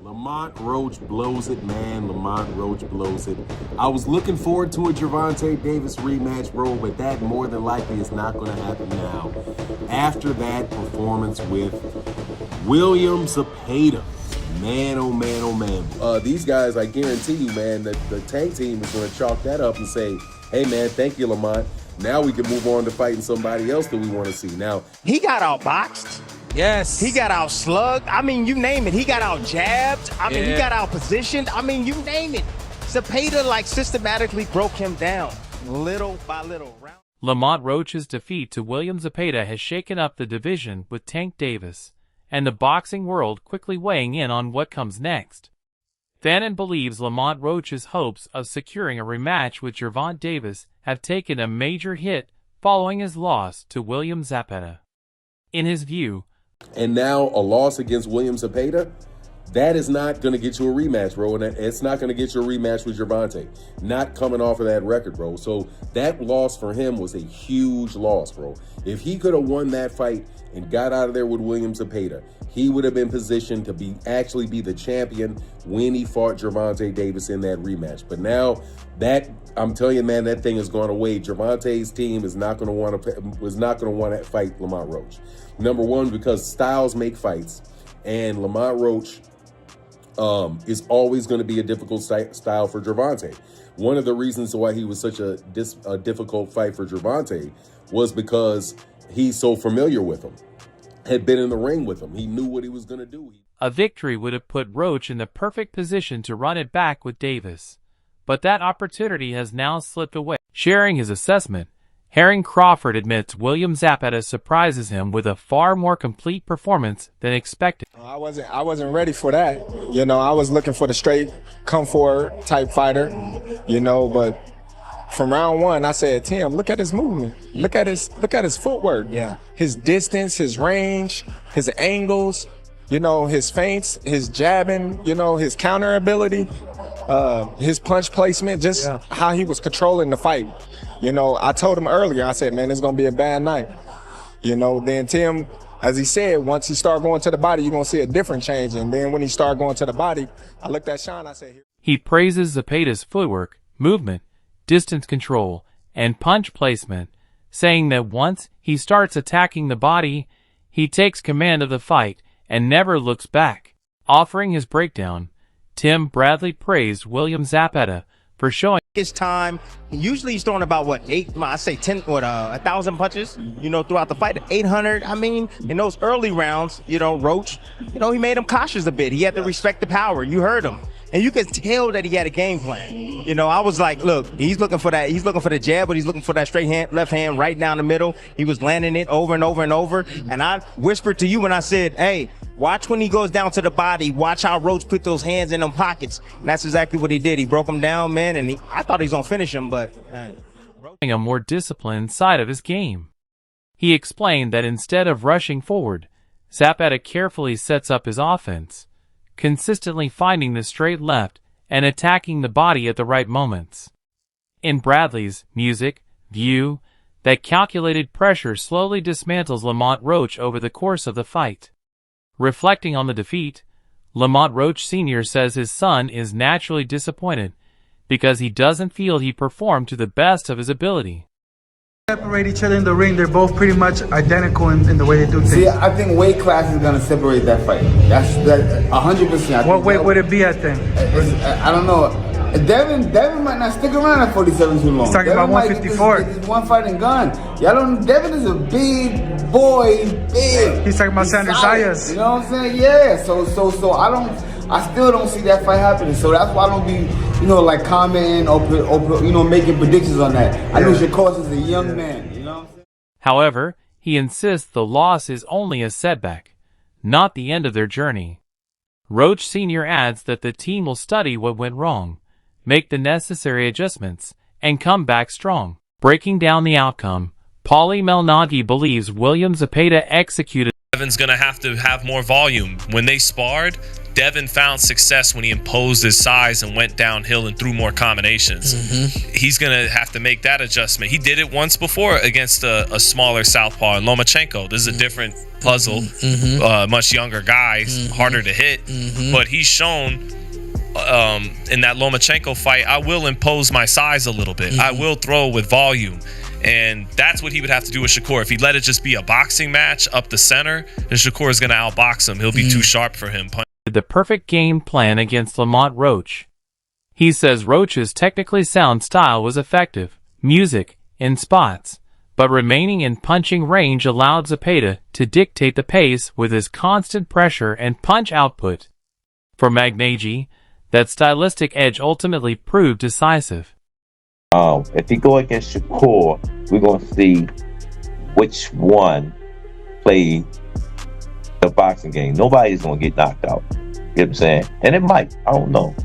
Lamont Roach blows it, man. Lamont Roach blows it. I was looking forward to a Gervonta Davis rematch, bro, but that more than likely is not going to happen now. After that performance with William Zepeda. Man, oh man, oh man. These guys, I guarantee you, man, that the tank team is going to chalk that up and say, hey, man, thank you, Lamont. Now we can move on to fighting somebody else that we want to see. Now, he got outboxed. Yes. He got out slugged. I mean, you name it. He got out jabbed. I mean, he got out positioned. I mean, you name it. Zepeda, like, systematically broke him down little by little. Lamont Roach's defeat to William Zepeda has shaken up the division, with Tank Davis and the boxing world quickly weighing in on what comes next. Fanon believes Lamont Roach's hopes of securing a rematch with Gervonta Davis have taken a major hit following his loss to William Zepeda. In his view, and now a loss against William Zepeda, that is not going to get you a rematch, bro. And it's not going to get you a rematch with Gervonta. Not coming off of that record, bro. So that loss for him was a huge loss, bro. If he could have won that fight and got out of there with William Zepeda, he would have been positioned to actually be the champion when he fought Gervonta Davis in that rematch. But now that, I'm telling you, man, that thing has gone away. Gervonta's team is not going to want to fight Lamont Roach. Number one, because styles make fights, and Lamont Roach is always going to be a difficult style for Gervonta. One of the reasons why he was such a difficult fight for Gervonta was because he's so familiar with him, had been in the ring with him. He knew what he was going to do. A victory would have put Roach in the perfect position to run it back with Davis, but that opportunity has now slipped away. Sharing his assessment, Herring Crawford admits William Zepeda surprises him with a far more complete performance than expected. I wasn't ready for that. You know, I was looking for the straight, come forward type fighter, you know, but from round one, I said, Tim, look at his movement. Look at his footwork. Yeah. His distance, his range, his angles, you know, his feints, his jabbing, you know, his counter ability, his punch placement, just how he was controlling the fight. You know, I told him earlier, I said, man, it's going to be a bad night. You know, then Tim, as he said, once he start going to the body, you're going to see a different change. And then when he started going to the body, I looked at Sean, I said... He praises Zepeda's footwork, movement, distance control, and punch placement, saying that once he starts attacking the body, he takes command of the fight and never looks back. Offering his breakdown, Tim Bradley praised William Zepeda for showing his time. Usually he's throwing about, 1,000 punches, you know, throughout the fight, 800. I mean, in those early rounds, you know, Roach, you know, he made him cautious a bit. He had to respect the power. You heard him. And you could tell that he had a game plan. You know, I was like, look, he's looking for that. He's looking for the jab, but he's looking for that straight hand, left hand right down the middle. He was landing it over and over and over. And I whispered to you when I said, hey, watch when he goes down to the body. Watch how Roach put those hands in them pockets. And that's exactly what he did. He broke him down, man, and I thought he was going to finish him, but... a more disciplined side of his game. He explained that instead of rushing forward, Zepeda carefully sets up his offense, consistently finding the straight left and attacking the body at the right moments. In Bradley's view, that calculated pressure slowly dismantles Lamont Roach over the course of the fight. Reflecting on the defeat, Lamont Roach Sr. says his son is naturally disappointed because he doesn't feel he performed to the best of his ability. Separate each other in the ring. They're both pretty much identical in the way they do things. See, I think weight class is going to separate that fight. That's 100%. What weight would it be at then? I don't know. Devin might not stick around at 47 too long. He's talking about 154. He's one fighting gun. Devin is a big boy, big. He's talking about Sanders Sayas. You know what I'm saying? Yeah. So I still don't see that fight happening. So that's why I don't be, you know, like commenting or you know, making predictions on that. I know Shakur is a young man. You know what I'm saying? However, he insists the loss is only a setback, not the end of their journey. Roach Sr. adds that the team will study what went wrong, make the necessary adjustments, and come back strong. Breaking down the outcome, Paulie Malnaghi believes William Zepeda executed. Devin's going to have more volume. When they sparred, Devin found success when he imposed his size and went downhill and threw more combinations. He's going to have to make that adjustment. He did it once before against a smaller southpaw in Lomachenko. This is a different puzzle, much younger guy, harder to hit. But he's shown in that Lomachenko fight, I will impose my size a little bit. I will throw with volume. And that's what he would have to do with Shakur. If he let it just be a boxing match up the center, then Shakur is going to outbox him. He'll be too sharp for him. The perfect game plan against Lamont Roach. He says Roach's technically sound style was effective, music, in spots, but remaining in punching range allowed Zepeda to dictate the pace with his constant pressure and punch output. For Magnagy, that stylistic edge ultimately proved decisive. If he go against Shakur, we're going to see which one played the boxing game. Nobody's going to get knocked out. You know what I'm saying? And it might. I don't know.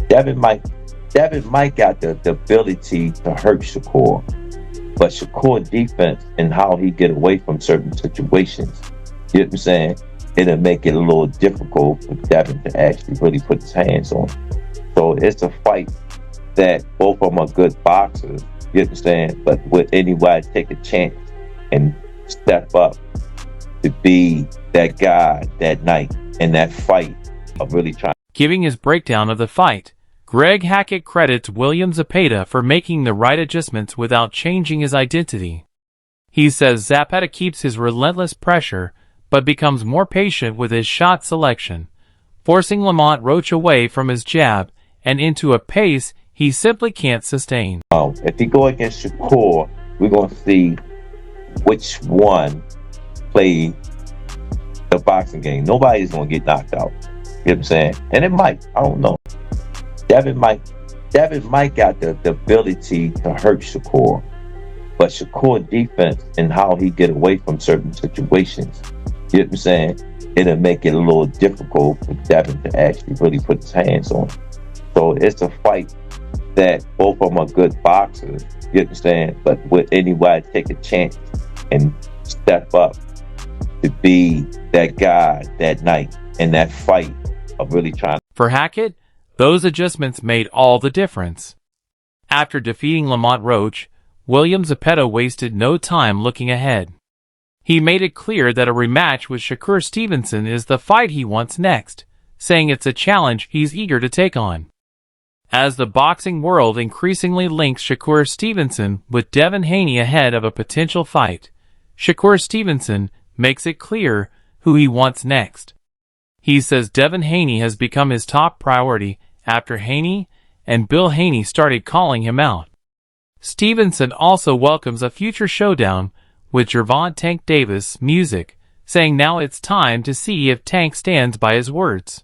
Devin might got the ability to hurt Shakur. But Shakur defense and how he get away from certain situations, you know what I'm saying? It'll make it a little difficult for Devin to actually really put his hands on. So it's a fight that both of them are good boxers, you understand? But would anybody take a chance and step up to be that guy that night in that fight of really trying? Giving his breakdown of the fight, Greg Hackett credits William Zepeda for making the right adjustments without changing his identity. He says Zepeda keeps his relentless pressure, but becomes more patient with his shot selection, forcing Lamont Roach away from his jab and into a pace he simply can't sustain. If he go against Shakur, we're going to see which one played the boxing game. Nobody's going to get knocked out. You know what I'm saying? And it might. I don't know. Devin might got the ability to hurt Shakur. But Shakur defense and how he get away from certain situations, you know what I'm saying? It'll make it a little difficult for Devin to actually really put his hands on. So it's a fight that both of them are good boxers, you understand? But would anybody take a chance and step up to be that guy that night in that fight of really trying? For Hackett, those adjustments made all the difference. After defeating Lamont Roach, William Zepeda wasted no time looking ahead. He made it clear that a rematch with Shakur Stevenson is the fight he wants next, saying it's a challenge he's eager to take on. As the boxing world increasingly links Shakur Stevenson with Devin Haney ahead of a potential fight, Shakur Stevenson makes it clear who he wants next. He says Devin Haney has become his top priority after Haney and Bill Haney started calling him out. Stevenson also welcomes a future showdown with Gervonta Tank Davis music, saying now it's time to see if Tank stands by his words.